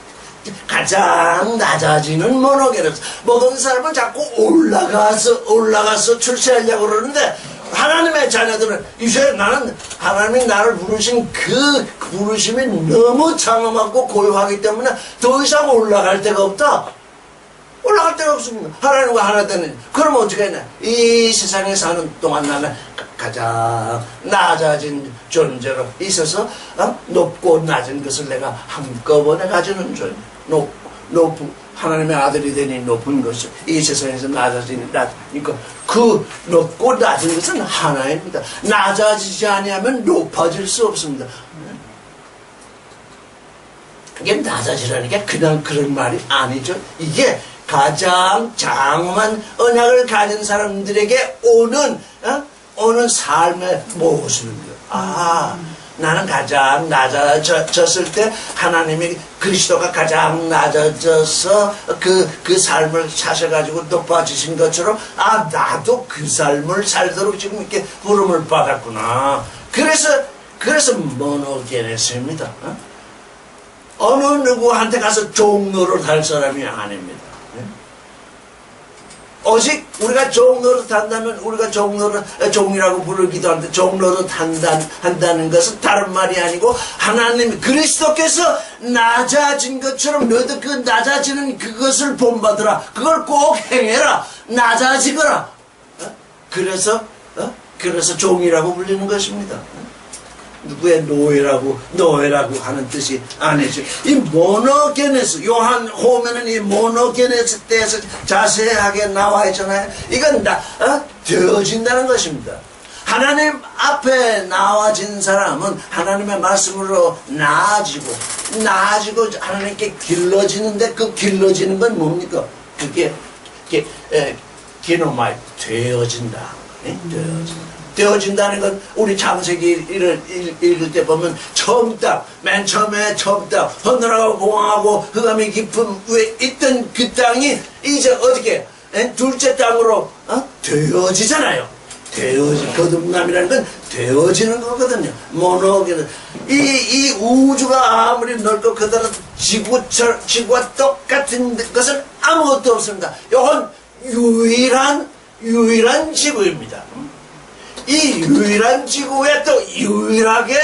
S1: 가장 낮아지는 모노게네스. 모든 사람은 자꾸 올라가서 출세하려고 그러는데 하나님의 자녀들은 이제 하나님이 나를 부르신 그 부르심이 너무 장엄하고 고요하기 때문에 더 이상 올라갈 데가 없다. 올라갈 데가 없습니다. 하나님과 하나 되는. 그러면 어떻게 했냐? 이 세상에 사는 동안 나는 가장 낮아진 존재로 있어서 높고 낮은 것을 내가 한꺼번에 가지는 존재. 높은 하나님의 아들이 되니 높은 것이 이 세상에서 낮아지니까 그 높고 낮은 것은 하나입니다. 낮아지지 아니하면 높아질 수 없습니다. 이게 낮아지라니까 그냥 그런 말이 아니죠. 이게 가장 장엄한 언약을 가진 사람들에게 오는 삶의 모습입니다. 나는 가장 낮아졌을 때 하나님이 그리스도가 가장 낮아져서 그 삶을 사셔가지고 높아지신 것처럼 나도 그 삶을 살도록 지금 이렇게 부름을 받았구나. 그래서 모노게네스입니다. 어느 누구한테 가서 종로를 할 사람이 아닙니다. 오직 우리가 종로를 한다면 우리가 종이라고 부르기도 하는데 종로를 한다는 것은 다른 말이 아니고 하나님 그리스도께서 낮아진 것처럼 너희도 그 낮아지는 그것을 본받으라. 그걸 꼭 행해라. 낮아지거라. 그래서 종이라고 불리는 것입니다. 누구의 노예라고 하는 뜻이 아니죠. 이 모노게네스, 요한 호면은 이 모노게네스 때에서 자세하게 나와 있잖아요. 이건 되어진다는 것입니다. 하나님 앞에 나와진 사람은 하나님의 말씀으로 나아지고 하나님께 길러지는데 그 길러지는 건 뭡니까? 그게 기노마이 되어진다. 되어진다는 건 우리 창세기를 읽을 때 보면 맨 처음에 처음 땅 헌늘하고 공항하고 흑암이 깊은 위에 있던 그 땅이 이제 어떻게 둘째 땅으로 되어지잖아요. 거듭남이라는 건 되어지는 거거든요. 모노게는 이 우주가 아무리 넓고 그다음 지구와 똑같은 것은 아무것도 없습니다. 이건 유일한 지구입니다. 이 유일한 지구에 또 유일하게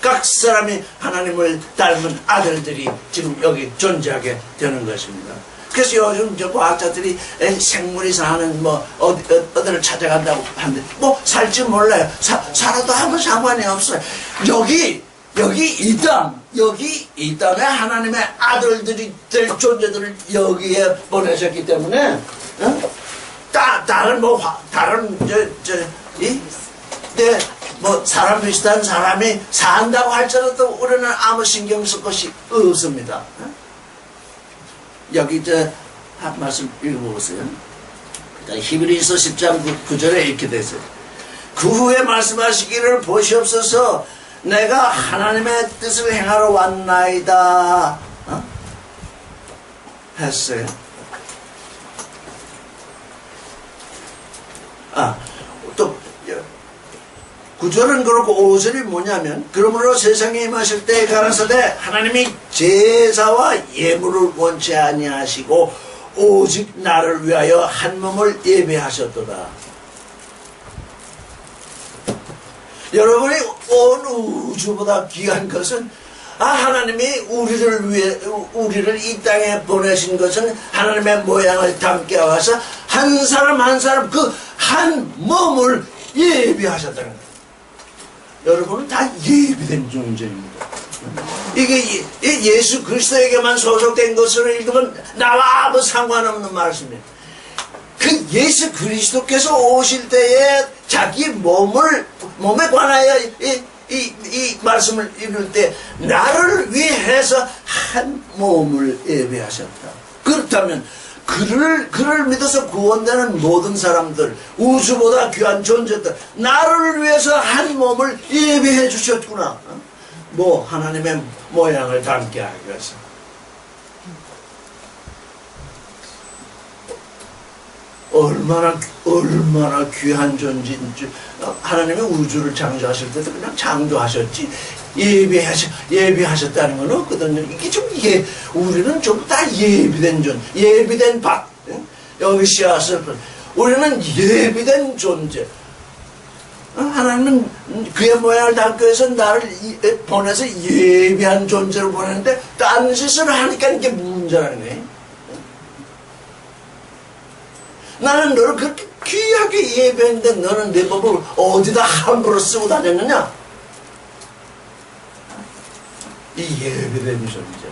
S1: 각 사람이 하나님을 닮은 아들들이 지금 여기 존재하게 되는 것입니다. 그래서 요즘 저 과학자들이 생물이 사는 어디를 찾아간다고 하는데 살지 몰라요. 살아도 아무 상관이 없어요. 여기 이 땅에 하나님의 아들들이 될 존재들을 여기에 보내셨기 때문에 사람 비슷한 사람이 산다고 할지라도 우리는 아무 신경 쓸 것이 없습니다. 여기 한 말씀 읽어보세요. 히브리서 10장 9절에 이렇게 되세요. 그 후에 말씀하시기를 보시옵소서 내가 하나님의 뜻을 행하러 왔나이다 했어요. 또 9절은 그렇고 5절이 뭐냐면 그러므로 세상에 임하실 때 가라사대 하나님이 제사와 예물을 원치 아니하시고 오직 나를 위하여 한 몸을 예배하셨도다. 여러분이 온 우주보다 귀한 것은 하나님이 우리를 이 땅에 보내신 것은 하나님의 모양을 담게 하셔서 한 사람 한 사람 그 한 몸을 예비하셨다는 거예요. 여러분은 다 예비된 존재입니다. 이게 예수 그리스도에게만 소속된 것으로 읽으면 나와 아무 상관없는 말씀이에요. 그 예수 그리스도께서 오실 때에 자기 몸에 관하여 이 말씀을 읽을 때 나를 위해서 한 몸을 예비하셨다. 그렇다면 그를 믿어서 구원되는 모든 사람들, 우주보다 귀한 존재들, 나를 위해서 한 몸을 예비해 주셨구나. 하나님의 모양을 담게 하기 위해서. 얼마나 귀한 존재인지. 하나님의 우주를 창조하실 때도 그냥 창조하셨지 예비하셨다는 건 없거든요. 이게 우리는 좀 다 예비된 예비된 밭. 여기 씨앗을 우리는 예비된 존재. 하나님은 그의 모양을 담기 위해서 나를 보내서 예비한 존재로 보내는데 딴짓을 하니까 이게 문제라는 거예요. 나는 너를 그렇게 귀하게 예배했는데 너는 내 법을 어디다 함부로 쓰고 다녔느냐? 이 예배된 존재.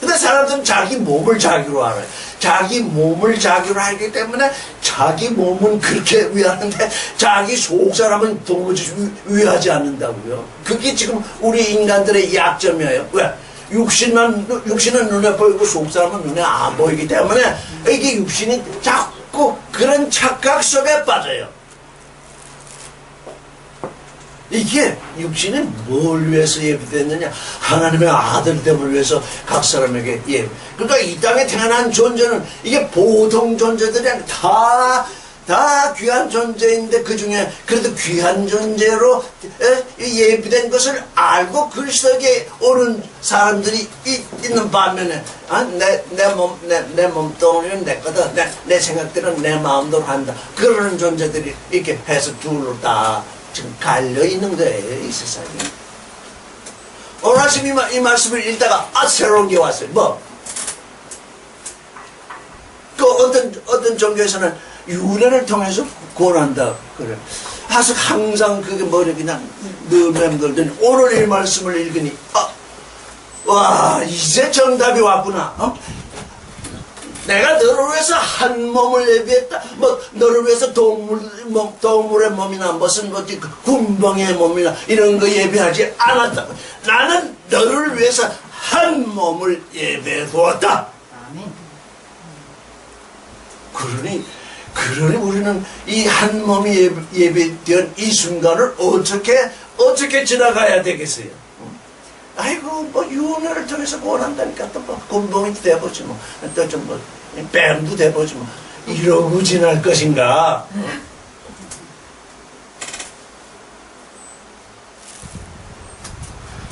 S1: 근데 사람들은 자기 몸을 자기로 알아요. 자기 몸을 자기로 알기 때문에 자기 몸은 그렇게 위하는데 자기 속 사람은 도무지 위하지 않는다고요. 그게 지금 우리 인간들의 약점이에요. 왜? 육신은 눈에 보이고 속 사람은 눈에 안 보이기 때문에 이게 육신이 자꾸 그런 착각 속에 빠져요. 이게 육신이 뭘 위해서 예비됐느냐? 하나님의 아들됨을 위해서 각 사람에게 예비. 그러니까 이 땅에 태어난 존재는 이게 보통 존재들이 아니라 다 귀한 존재인데 그 중에 그래도 귀한 존재로 예비된 것을 알고 그리스도에게 오는 사람들이 있는 반면에 내 몸뚱이는 내 거다. 내 생각들은 내 마음대로 한다. 그러는 존재들이 이렇게 해서 둘로 다 지금 갈려있는 거예요, 이 세상이. 오늘 아침 이 말씀을 읽다가 새로운 게 왔어요. 어떤 종교에서는 유래를 통해서 구원한다 그래. 항상 그게 머리에 그냥 늘 맴돌더니 오늘 이 말씀을 읽으니 와 이제 정답이 왔구나. 내가 너를 위해서 한 몸을 예비했다. 너를 위해서 동물의 몸이나 무슨 군병의 몸이나 이런 거 예비하지 않았다. 나는 너를 위해서 한 몸을 예비해 두었다. 그러니 우리는 이 한 몸이 예비된 이 순간을 어떻게 지나가야 되겠어요? 아이고 윤회를 통해서 구원한다니까 또 군복이 돼보지 또 좀 뱀도 돼보지 이러고 지날 것인가?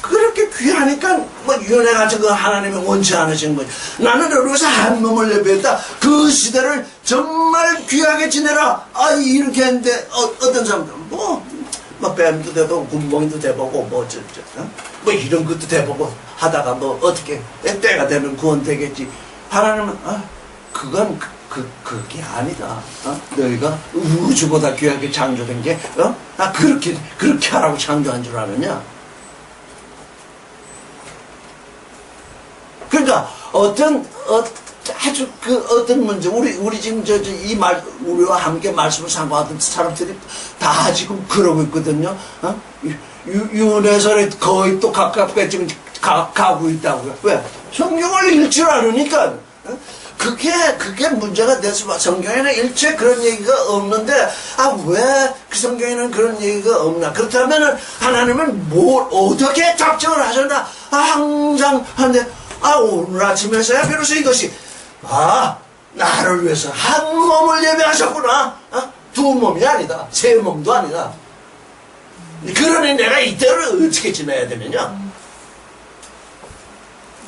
S1: 그렇게 귀하니까 윤회 같은 거 하나님이 원치 않으신 거지. 나는 여기서 한 몸을 예비했다. 그 시대를 정말 귀하게 지내라. 이렇게 했는데 어떤 사람들 뱀도 돼보고 군복이도 돼보고 이런 것도 돼보고 하다가 어떻게 때가 되면 구원되겠지. 하나님은 그건 그게 아니다. 너희가 우주보다 귀하게 창조된 게 그렇게 하라고 창조한 줄 아느냐? 그러니까 아주 어떤 문제, 우리 지금 우리와 함께 말씀을 상고하던 사람들이 다 지금 그러고 있거든요. 윤회설에 거의 또 가깝게 지금 가고 있다고요. 왜? 성경을 읽지 않으니까. 그게 문제가 돼서 성경에는 일체 그런 얘기가 없는데 왜 그 성경에는 그런 얘기가 없나? 그렇다면 하나님은 뭘 어떻게 작정을 하셨나? 항상 하는데 오늘 아침에서야 비로소 이것이 나를 위해서 한 몸을 예배하셨구나. 두 몸이 아니다. 세 몸도 아니다. 그러니 내가 이때를 어떻게 지내야 되느냐?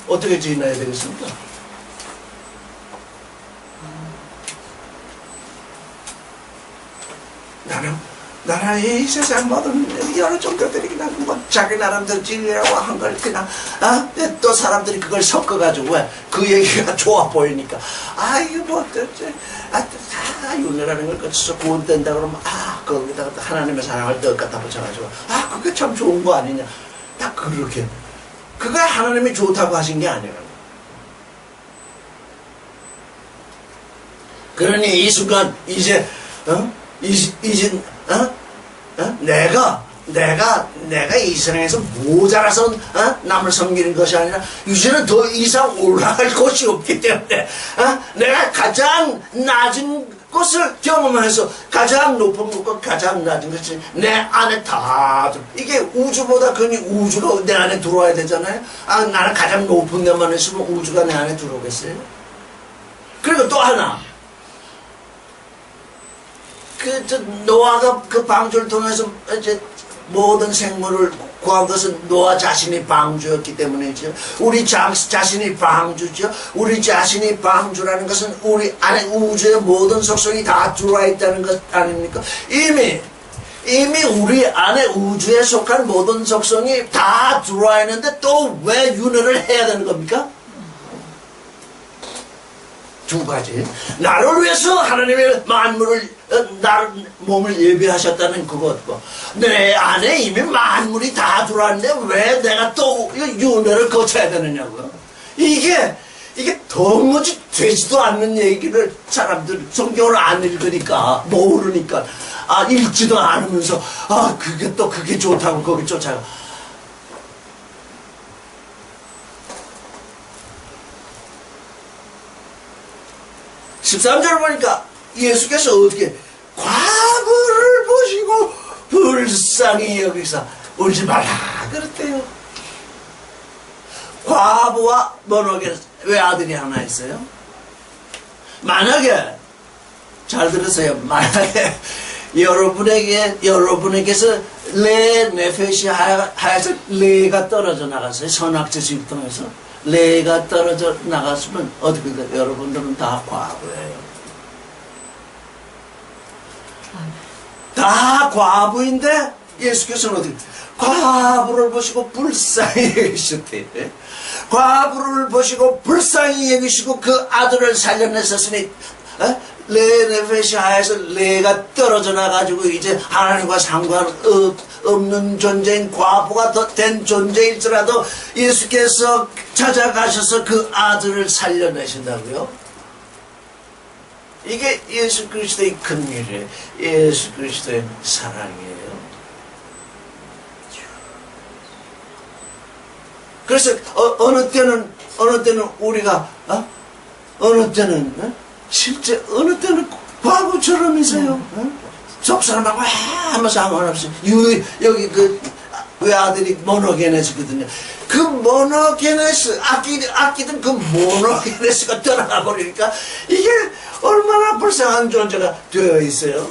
S1: 어떻게 지내야 되겠습니까? 나라의 이 세상 모든 여러 종교들이 그냥 뭐 자기 나름대로 진리라고 한 걸 그냥 또 사람들이 그걸 섞어가지고 왜 그 얘기가 좋아 보이니까 이거 뭐 어쩌지 다 윤회라는 걸 거쳐서 구원된다 그러면 거기다가 하나님의 사랑을 더 갖다 붙여가지고 그게 참 좋은 거 아니냐 딱 그렇게 그거 하나님이 좋다고 하신 게 아니라 그러니 이 순간 이제 내가 이 세상에서 모자라서 남을 섬기는 것이 아니라 이제는 더 이상 올라갈 곳이 없기 때문에 내가 가장 낮은 것을 경험해서 가장 높은 것과 가장 낮은 것이 내 안에 다 들어. 이게 우주보다 그니 우주가 내 안에 들어와야 되잖아요. 나는 가장 높은 데만 있으면 우주가 내 안에 들어오겠어요? 그리고 또 하나 노아가 그 방주를 통해서 이제 모든 생물을 구한 것은 노아 자신이 방주였기 때문이죠. 우리 자신이 방주죠. 우리 자신이 방주라는 것은 우리 안에 우주의 모든 속성이 다 들어와 있다는 것 아닙니까? 이미 우리 안에 우주에 속한 모든 속성이 다 들어와 있는데 또 왜 윤회를 해야 되는 겁니까? 두 가지. 나를 위해서 하나님의 만물을 몸을 예비하셨다는 그것과 내 안에 이미 만물이 다 들어왔는데 왜 내가 또 윤회를 거쳐야 되느냐고요. 이게 도무지 되지도 않는 얘기를 사람들 성경을 안 읽으니까 모르니까 읽지도 않으면서 그게 좋다고 거기 쫓아가. 13절 보니까 예수께서 어떻게 과부를 보시고 불쌍히 여기서 울지 말라 그랬대요. 과부와 번호에게 왜 아들이 하나 있어요? 만약에 잘 들으세요. 만약에 여러분에게서 레 네페시 하여서 레가 떨어져 나갔어요. 선악죄 통해서 레가 떨어져 나갔으면 어떻게 돼요? 여러분들은 다 과부예요. 다 과부인데 예수께서는 어떻게 과부를 보시고 불쌍히 여기셨대요. 과부를 보시고 불쌍히 여기시고 그 아들을 살려내셨으니 레네페시 하에서 레가 떨어져 나가지고 이제 하나님과 상관없는 존재인 과부가 더 된 존재일지라도 예수께서 찾아가셔서 그 아들을 살려내신다고요? 이게 예수 그리스도의 큰 일이에요. 예수 그리스도의 사랑이에요. 그래서 어느 때는 우리가 어느 때는 실제 어느 때는 과부처럼이세요. 속 사람하고 아무 상관없이 여기 그 외아들이 모노게네스거든요. 그 모노게네스 아끼던 그 모노게네스가 떠나가 버리니까 이게 얼마나 불쌍한 존재가 되어 있어요.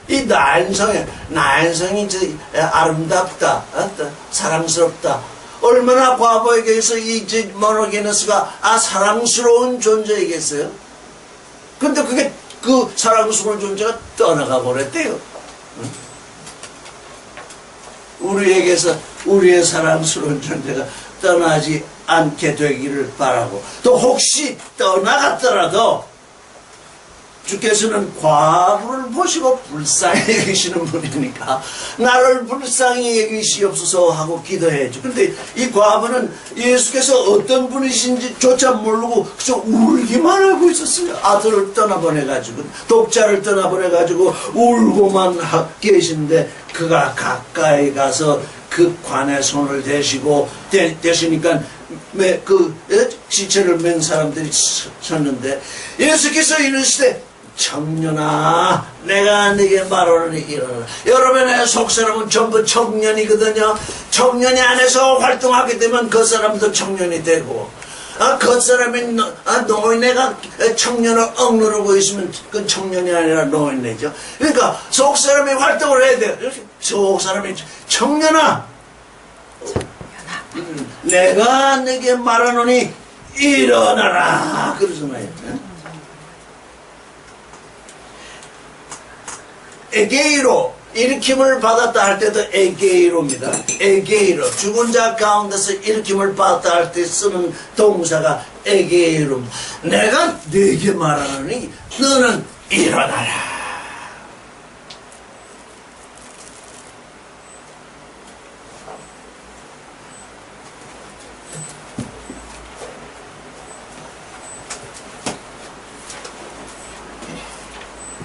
S1: 이 나인성이 이제 아름답다, 사랑스럽다. 얼마나 과부에게서 이 모노게네스가 사랑스러운 존재이겠어요? 근데 그게 그 사랑스러운 존재가 떠나가 버렸대요. 우리에게서 우리의 사랑스러운 존재가 떠나지 않게 되기를 바라고, 또 혹시 떠나갔더라도 주께서는 과부를 보시고 불쌍히 여기시는 분이니까 나를 불쌍히 여기시옵소서 하고 기도해야죠. 근데 이 과부는 예수께서 어떤 분이신지 조차 모르고 그저 울기만 하고 있었어요. 아들을 떠나보내가지고, 독자를 떠나보내가지고 울고만 계신데 그가 가까이 가서 그 관에 손을 대시고 대시니까 그 시체를 맨 사람들이 섰는데 예수께서 이르시되 청년아, 내가 네게 말하노니 일어나라. 여러분의 속사람은 전부 청년이거든요. 청년이 안에서 활동하게 되면 그 사람도 청년이 되고, 그 사람이 노인네가 청년을 억누르고 있으면 그 청년이 아니라 노인네죠. 그러니까 속사람이 활동을 해야 돼요. 속사람이 청년아, 내가 네게 말하노니 일어나라 그러잖아요. 에게이로 일으킴을 받았다 할 때도 에게이로입니다. 에게이로 죽은 자 가운데서 일으킴을 받았다 할 때 쓰는 동사가 에게이로. 내가 네게 말하노니 너는 일어나라.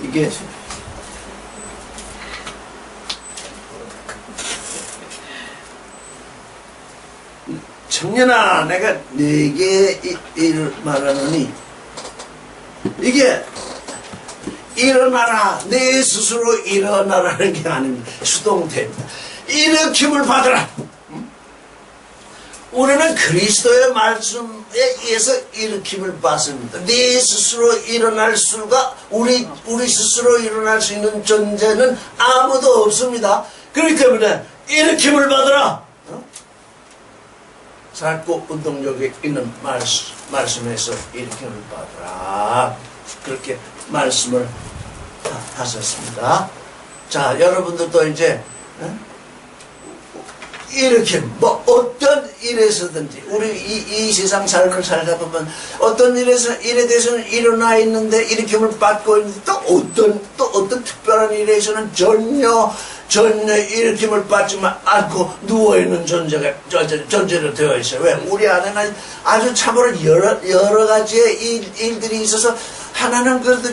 S1: 이게 청년아 내가 네게 일을 말하노니 이게 일어나라 내 스스로 일어나라는 게 아닙니다. 수동태입니다. 일으킴을 받으라. 우리는 그리스도의 말씀에 의해서 일으킴을 받습니다. 네 스스로 일어날 수가 우리 스스로 일어날 수 있는 존재는 아무도 없습니다. 그렇기 때문에 일으킴을 받으라. 삶고 운동력이 있는 말씀에서 일으킴을 받으라. 그렇게 말씀을 하셨습니다. 자, 여러분들도 이제 일으킴, 뭐 어떤 일에서든지 우리 이 세상 삶을 살다 보면 어떤 일에 대해서는 일어나 있는데 일으킴을 받고 있는데 또 어떤 특별한 일에서는 전혀 일으킴을 받지 않고 누워있는 존재로 되어 있어요. 왜? 우리 안에는 아주 참으로 여러 가지의 일들이 있어서 하나는 그래도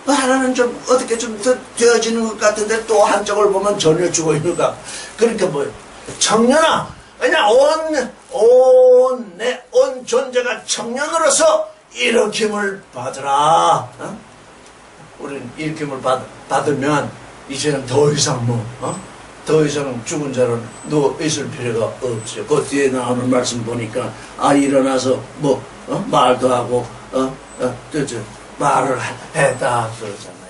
S1: 하나는 좀 어떻게 좀 더 되어지는 것 같은데 또 한쪽을 보면 전혀 죽어 있는 것 같고. 그러니까 청년아, 그냥 온 존재가 청년으로서 일으킴을 받으라. 우리는 일으킴을 받으면 이제는 더 이상 더 이상 죽은 자로 누워 있을 필요가 없죠. 그 뒤에 나오는 말씀 보니까 일어나서 말도 하고 말을 했다 그러잖아요.